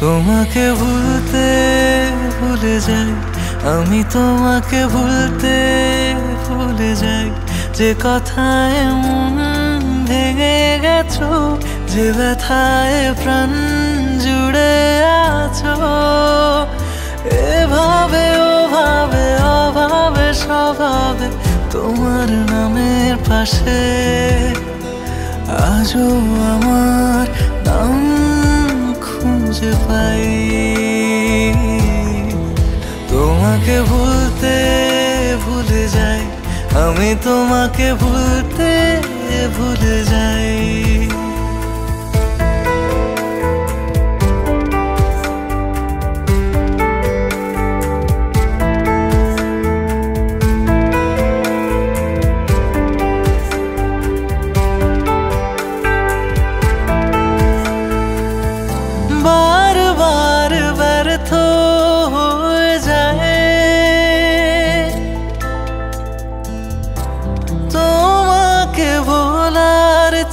তোমাকে ভুলতে ভুলে যাই, আমি তোমাকে ভুলতে ভুলে যাই। যে কথায় মন ভেঙে গেছো, যে ব্যথায় প্রাণ জুড়ে আছো, এভাবে ওভাবে অভাবে স্বভাবে তোমার নামের পাশে আজও আমার নাম খুঁজে পাই। তোমাকে ভুলতে ভুলে যাই, আমি তোমাকে ভুলতে ভুলে যাই।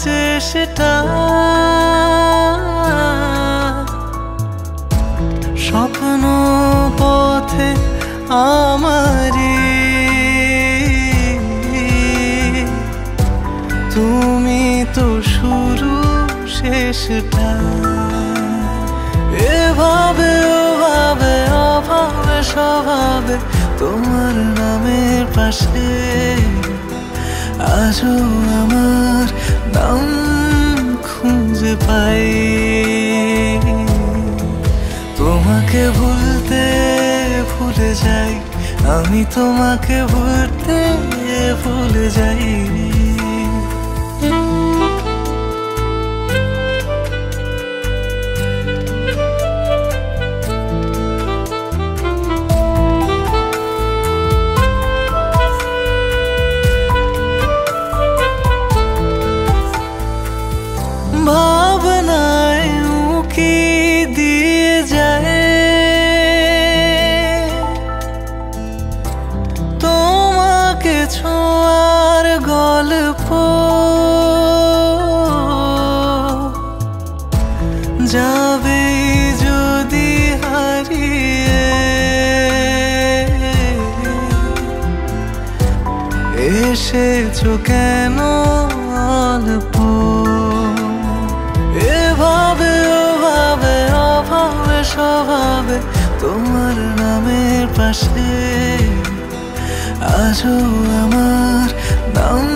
চেষ্টা স্বপ্ন পথে আমারি, তুমি তো শুরু শেষটা। এভাবে ওভাবে অভাবে স্বভাবে তোমার নামের পাশে আজও আমার নাম খুঁজে পাই। তোমাকে ভুলতে ভুলে যাই, আমি তোমাকে ভুলতে ভুলে যাই। ভাবনায় উকি দিয়ে যায় তোমাকে ছোঁয়ার গল্প, যাবে যদি হারিয়ে এসেছো কেন অল্প। এভাবে ওভাবে অভাবে স্বভাবে তোমার নামের পাশে আজও আমার নাম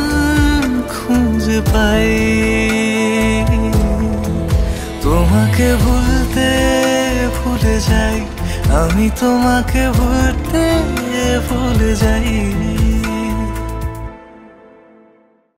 খুঁজে পাই। তোমাকে ভুলতে ভুলে যাই, আমি তোমাকে ভুলতে ভুলে যাই।